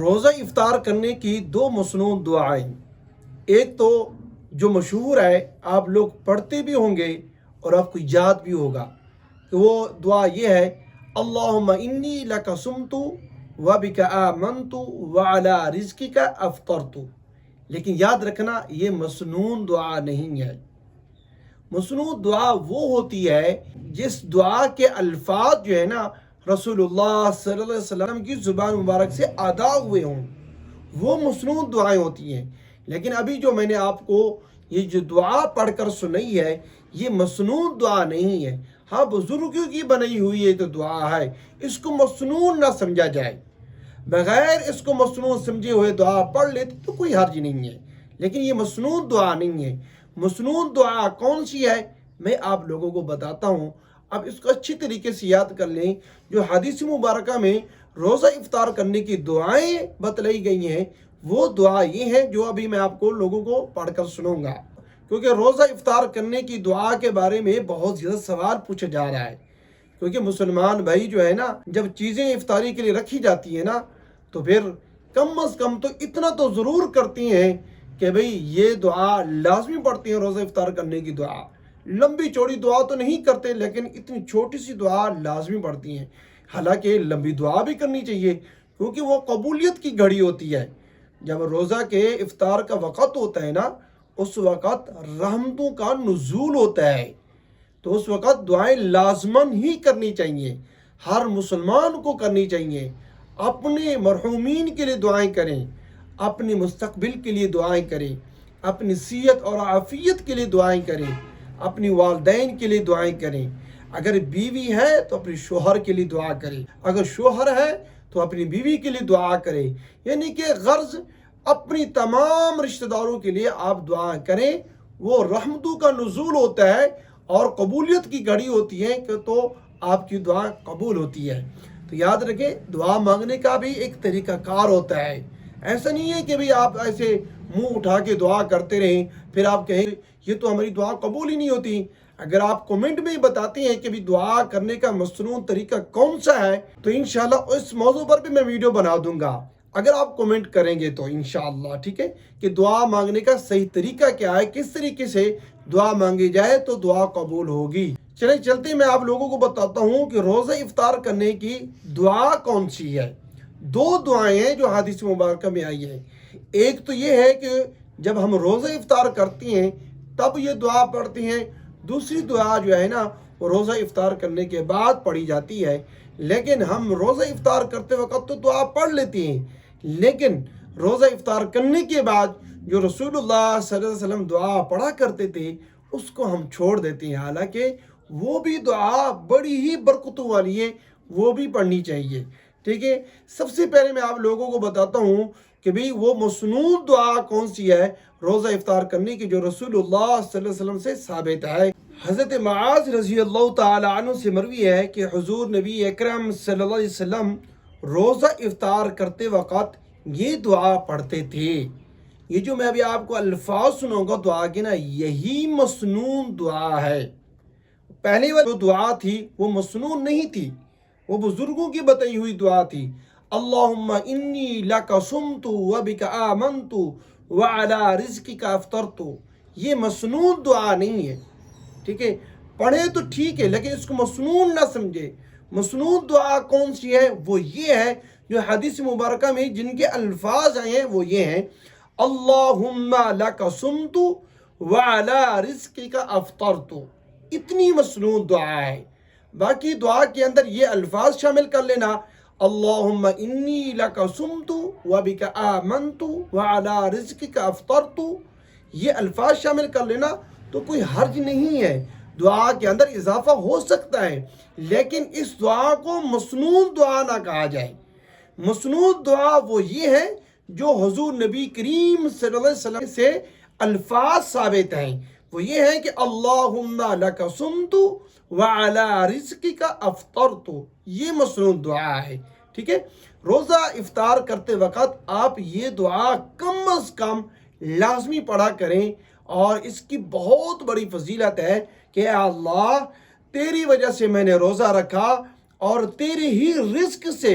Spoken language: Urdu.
روزہ افطار کرنے کی دو مصنون دعائیں، ایک تو جو مشہور ہے آپ لوگ پڑھتے بھی ہوں گے اور آپ کو یاد بھی ہوگا کہ وہ دعا یہ ہے، اللہم انی لک صمت وبک آمنت وعلی رزقک افطرت۔ لیکن یاد رکھنا یہ مصنون دعا نہیں ہے۔ مصنون دعا وہ ہوتی ہے جس دعا کے الفاظ جو ہے نا رسول اللہ صلی اللہ علیہ وسلم کی زبان مبارک سے ادا ہوئے ہوں، وہ مصنون دعائیں ہوتی ہیں۔ لیکن ابھی جو میں نے آپ کو یہ جو دعا پڑھ کر سنائی ہے یہ مصنون دعا نہیں ہے۔ ہاں بزرگوں کی بنائی ہوئی یہ تو دعا ہے، اس کو مصنون نہ سمجھا جائے۔ بغیر اس کو مصنون سمجھے ہوئے دعا پڑھ لیتے تو کوئی حرج نہیں ہے، لیکن یہ مصنون دعا نہیں ہے۔ مصنون دعا کون سی ہے میں آپ لوگوں کو بتاتا ہوں، اب اس کو اچھی طریقے سے یاد کر لیں۔ جو حدیث مبارکہ میں روزہ افطار کرنے کی دعائیں بتلائی گئی ہیں وہ دعا یہ ہے جو ابھی میں آپ کو لوگوں کو پڑھ کر سنوں گا، کیونکہ روزہ افطار کرنے کی دعا کے بارے میں بہت زیادہ سوال پوچھا جا رہا ہے۔ کیونکہ مسلمان بھائی جو ہے نا جب چیزیں افطاری کے لیے رکھی جاتی ہیں نا تو پھر کم از کم تو اتنا تو ضرور کرتی ہیں کہ بھئی یہ دعا لازمی پڑھتی ہیں۔ روزہ افطار کرنے کی دعا لمبی چوڑی دعا تو نہیں کرتے، لیکن اتنی چھوٹی سی دعا لازمی پڑھتی ہیں۔ حالانکہ لمبی دعا بھی کرنی چاہیے کیونکہ وہ قبولیت کی گھڑی ہوتی ہے۔ جب روزہ کے افطار کا وقت ہوتا ہے نا اس وقت رحمتوں کا نزول ہوتا ہے، تو اس وقت دعائیں لازماً ہی کرنی چاہیے، ہر مسلمان کو کرنی چاہیے۔ اپنے مرحومین کے لیے دعائیں کریں، اپنے مستقبل کے لیے دعائیں کریں، اپنی صحت اور عافیت کے لیے دعائیں کریں، اپنی والدین کے لیے دعائیں کریں۔ اگر بیوی ہے تو اپنے شوہر کے لیے دعا کریں، اگر شوہر ہے تو اپنی بیوی کے لیے دعا کریں۔ یعنی کہ غرض اپنی تمام رشتہ داروں کے لیے آپ دعا کریں، وہ رحمتوں کا نزول ہوتا ہے اور قبولیت کی گھڑی ہوتی ہے کہ تو آپ کی دعا قبول ہوتی ہے۔ تو یاد رکھیں دعا مانگنے کا بھی ایک طریقہ کار ہوتا ہے۔ ایسا نہیں ہے کہ بھی آپ ایسے منہ اٹھا کے دعا کرتے رہیں پھر آپ کہیں یہ تو ہماری دعا قبول ہی نہیں ہوتی۔ اگر آپ کومنٹ میں بتاتے ہیں کہ بھی دعا کرنے کا مصنون طریقہ کون سا ہے تو انشاءاللہ اس موضوع پر بھی میں ویڈیو بنا دوں گا، اگر آپ کومنٹ کریں گے تو انشاءاللہ، ٹھیک ہے، کہ دعا مانگنے کا صحیح طریقہ کیا ہے، کس طریقے سے دعا مانگی جائے تو دعا قبول ہوگی۔ چلیں چلتے میں آپ لوگوں کو بتاتا ہوں کہ روزہ افطار کرنے کی دعا کون سی ہے۔ دو دعائیں ہیں جو حدیث مبارکہ میں آئی ہیں۔ ایک تو یہ ہے کہ جب ہم روزہ افطار کرتے ہیں تب یہ دعا پڑھتے ہیں، دوسری دعا جو ہے نا وہ روزہ افطار کرنے کے بعد پڑھی جاتی ہے۔ لیکن ہم روزہ افطار کرتے وقت تو دعا پڑھ لیتے ہیں، لیکن روزہ افطار کرنے کے بعد جو رسول اللہ صلی اللہ علیہ وسلم دعا پڑھا کرتے تھے اس کو ہم چھوڑ دیتے ہیں، حالانکہ وہ بھی دعا بڑی ہی برکتوں والی ہے، وہ بھی پڑھنی چاہیے، ٹھیک ہے۔ سب سے پہلے میں آپ لوگوں کو بتاتا ہوں کہ بھئی وہ مصنون دعا کون سی ہے روزہ افطار کرنے کی جو رسول اللہ صلی اللہ علیہ وسلم سے ثابت ہے۔ حضرت معاذ رضی اللہ تعالی عنہ سے مروی ہے کہ حضور نبی اکرم صلی اللہ علیہ وسلم روزہ افطار کرتے وقت یہ دعا پڑھتے تھے۔ یہ جو میں ابھی آپ کو الفاظ سناؤں گا دعا کے نا یہی مصنون دعا ہے۔ پہلی والی جو دعا تھی وہ مصنون نہیں تھی، وہ بزرگوں کی بتائی ہوئی دعا تھی، اللہم انی لک صمت وبک آمنت وعلی رزقک افطرت۔ یہ مصنون دعا نہیں ہے، ٹھیک ہے، پڑھے تو ٹھیک ہے لیکن اس کو مصنون نہ سمجھے۔ مصنون دعا کون سی ہے؟ وہ یہ ہے جو حدیث مبارکہ میں جن کے الفاظ آئے ہیں وہ یہ ہیں، اللہم لک صمت وعلی رزقک افطرت۔ اتنی مصنون دعا ہے۔ باقی دعا کے اندر یہ الفاظ شامل کر لینا، اللہم انی لک صمت وبک آمنت وعلی رزقک افطرت، یہ الفاظ شامل کر لینا تو کوئی حرج نہیں ہے، دعا کے اندر اضافہ ہو سکتا ہے، لیکن اس دعا کو مصنون دعا نہ کہا جائے۔ مصنون دعا وہ یہ ہے جو حضور نبی کریم صلی اللہ علیہ وسلم سے الفاظ ثابت ہیں، وہ یہ ہے کہ اللہم لک صمت وعلی رزقک افطرت، یہ مصنون دعا ہے، ٹھیک ہے۔ روزہ افطار کرتے وقت آپ یہ دعا کم از کم لازمی پڑھا کریں، اور اس کی بہت بڑی فضیلت ہے کہ اے اللہ تیری وجہ سے میں نے روزہ رکھا اور تیرے ہی رزق سے